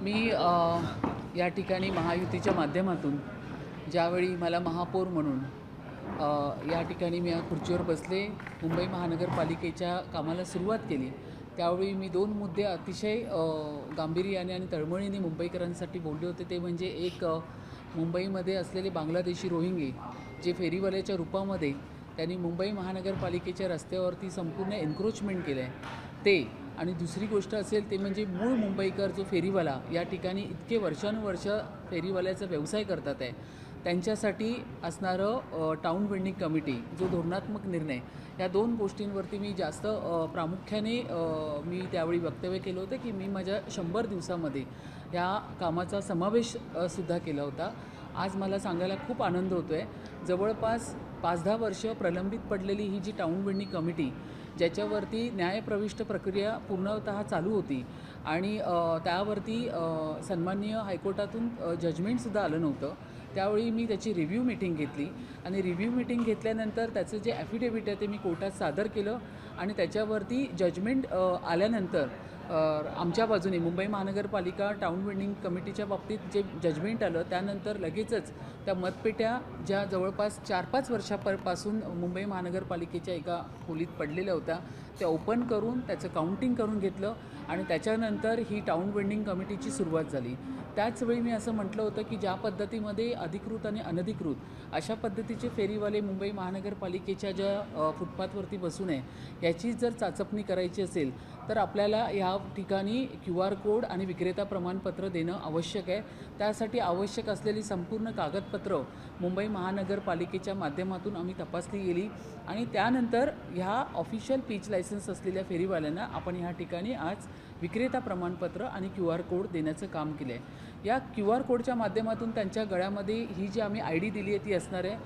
मी या ठिकाणी महायुतीच्या माध्यमातून ज्यावेळी मला महापौर म्हणून या ठिकाणी मी या खुर्चीवर बसले, मुंबई महानगरपालिकेच्या कामाला सुरुवात केली, त्यावेळी मी दोन मुद्दे अतिशय गांभीर्याने आणि तळमळीने मुंबईकरांसाठी बोलले होते. ते म्हणजे एक, मुंबईमध्ये असलेले बांगलादेशी रोहिंगे जे फेरीवाल्याच्या रूपामध्ये त्यांनी मुंबई महानगरपालिकेच्या रस्त्यावरती संपूर्ण एन्क्रोचमेंट केलं आहे ते, आणि दुसरी गोष्ट असेल ते म्हणजे मूळ मुंबईकर जो फेरीवाला या ठिकाणी इतके वर्षानुवर्ष फेरीवाल्याचा व्यवसाय करतात आहे, त्यांच्यासाठी असणारं टाऊन वेंडिंग कमिटी जो धोरणात्मक निर्णय, या दोन गोष्टींवरती मी जास्त प्रामुख्याने मी त्यावेळी वक्तव्य केलं होतं की मी माझ्या 100 दिवसामध्ये या कामाचा समावेश सुद्धा केला होता. आज मला सांगायला खूप आनंद होतो आहे, जवळपास 5-10 वर्ष प्रलंबित पडलेली ही जी टाऊन वेंडिंग कमिटी, ज्याच्यावरती न्यायप्रविष्ट प्रक्रिया पूर्णतः चालू होती आणि त्यावरती सन्माननीय हायकोर्टातून जजमेंटसुद्धा आलं नव्हतं, त्यावेळी मी त्याची रिव्ह्यू मीटिंग घेतली आणि रिव्ह्यू मीटिंग घेतल्यानंतर त्याचं जे ॲफिडेविट आहे ते मी कोर्टात सादर केलं आणि त्याच्यावरती जजमेंट आल्यानंतर आमच्या बाजूने मुंबई महानगरपालिका टाऊन वेंडिंग कमिटीच्या बाबतीत जे जजमेंट आलं त्यानंतर लगेचच त्या मतपेट्या ज्या जवळपास 4-5 वर्षापासून मुंबई महानगरपालिकेच्या एका खोलीत पडलेल्या होत्या त्या ओपन करून त्याचं काउंटिंग करून घेतलं आणि त्याच्यानंतर ही टाऊन वेंडिंग कमिटीची सुरुवात झाली. त्याचवेळी मी असं म्हटलं होतं की ज्या पद्धतीमध्ये अधिकृत आणि अनधिकृत अशा पद्धतीचे फेरीवाले मुंबई महानगरपालिकेच्या ज्या फुटपाथवरती बसून आहे याची जर चाचपणी करायची असेल तर आपल्याला ह्या ठिकाणी QR कोड आणि विक्रेता प्रमाणपत्र देणं आवश्यक आहे. त्यासाठी आवश्यक असलेली संपूर्ण कागदपत्र मुंबई महानगरपालिकेच्या माध्यमातून आम्ही तपासली गेली आणि त्यानंतर ह्या ऑफिशियल पीच लायसन्स असलेल्या फेरीवाल्यांना आपण ह्या ठिकाणी आज विक्रेता प्रमाणपत्र आणि QR कोड देण्याचं काम केलं आहे. या QR कोडच्या माध्यमातून त्यांच्या गळ्यामध्ये ही जी आम्ही ID दिली आहे ती असणार आहे.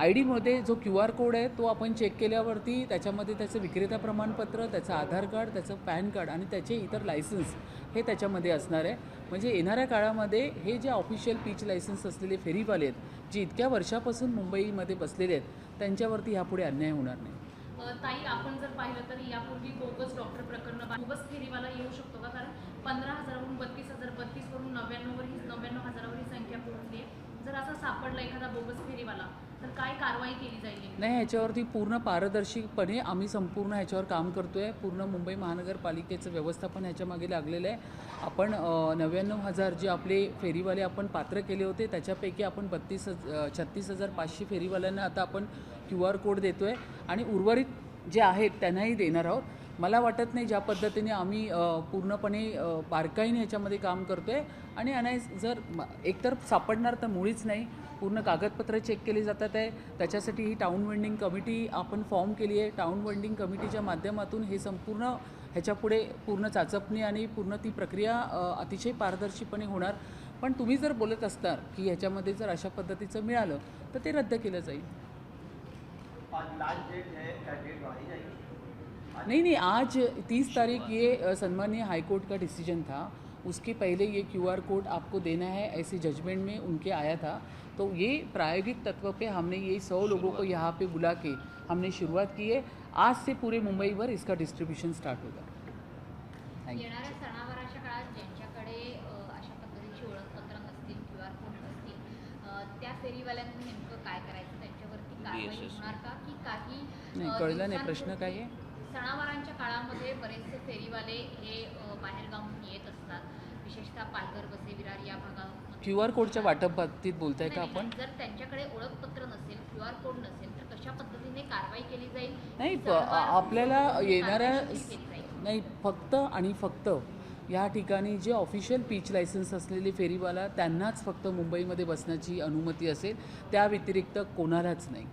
IDमध्ये जो QR कोड आहे तो आपण चेक केल्यावरती त्याच्यामध्ये त्याचं विक्रेता प्रमाणपत्र, त्याचं आधार कार्ड, त्याचं पॅन कार्ड आणि त्याचे इतर लायसन्स हे त्याच्यामध्ये असणार आहे. म्हणजे येणाऱ्या काळामध्ये हे जे ऑफिशियल पीच लायसन्स असलेले फेरीवाले आहेत जे इतक्या वर्षापासून मुंबईमध्ये बसलेले आहेत त्यांच्यावरती ह्यापुढे अन्याय होणार नाही. ताई, आपण जर पाहिलं तर यापूर्वी बोगस डॉक्टर प्रकरण, बोगस फेरीवाला येऊ शकतो का? कारण 15,000वरून 32,000, 32वरून 99,000वर ही संख्या पोहोचली आहे. जर असा सापडला एखादा बोगस फेरीवाला तर काय कारवाई केली जाईल? नाही, ह्याच्यावरती पूर्ण पारदर्शीपणे आम्ही संपूर्ण ह्याच्यावर काम करतो आहे. पूर्ण मुंबई महानगरपालिकेचं व्यवस्थापन ह्याच्या मागे लागलेलं आहे. आपण 99,000 जे आपले फेरीवाले आपण पात्र केले होते त्याच्यापैकी आपण 36,500 फेरीवाल्यांना आता आपण QR कोड देतो आहे आणि उर्वरित जे आहेत त्यांनाही देणार आहोत. मला वाटत नाही ज्या पद्धतीने आम्ही पूर्णपणे बारकाईने ह्याच्यामध्ये काम करतो आहे आणि जर एकतर सापडणार तर मुळीच नाही, पूर्ण कागदपत्र चेक केली जातात आहे. त्याच्यासाठी ही टाऊन वेंडिंग कमिटी आपण फॉर्म केली आहे. टाऊन वेंडिंग कमिटीच्या माध्यमातून हे संपूर्ण ह्याच्यापुढे पूर्ण चाचपणी आणि पूर्ण ती प्रक्रिया अतिशय पारदर्शीपणे होणार. पण तुम्ही जर बोलत असणार की ह्याच्यामध्ये जर अशा पद्धतीचं मिळालं तर ते रद्द केलं जाईल. नहीं, आज 30 तारीख ये सन्माननीय हाईकोर्ट का डिसीजन था. उसके पहले ये QR कोड आपको देना है ऐसे जजमेंट में उनके आया था. तो ये प्रायोगिक तत्व पे हमने ये 100 लोगों को यहाँ पे बुला के हमने शुरुआत की है. आज से पूरे मुंबई भर इसका डिस्ट्रीब्यूशन स्टार्ट होगा. येणाऱ्या सणावाराच्या काळात ज्यांच्याकडे अशा पद्धतीची ओळखपत्र नसतील, QR कोड नसतील, त्या फेरीवाल्यांनी नेमकं काय करायचं? त्यांच्यावरती कारवाई होणार का की काही? नाही, कळलं नाही प्रश्न काय आहे. सणावारांच्या काळामध्ये बरेचसे फेरीवाले हे बाहेरगावून येत असतात, विशेषतः पालघर, वसई, विरार या भागात. QR कोडच्या वाटप बाबतीत बोलताय का आपण? जर त्यांच्याकडे ओळखपत्र नसेल, QR कोड नसेल तर कशा पद्धतीने कारवाई केली जाईल? नाही, आपल्याला येणाऱ्या नाही, फक्त आणि फक्त या ठिकाणी जे ऑफिशियल पीच लायसन्स असलेले फेरीवाला त्यांनाच फक्त मुंबईमध्ये बसण्याची अनुमती असेल, त्या व्यतिरिक्त कोणालाच नाही.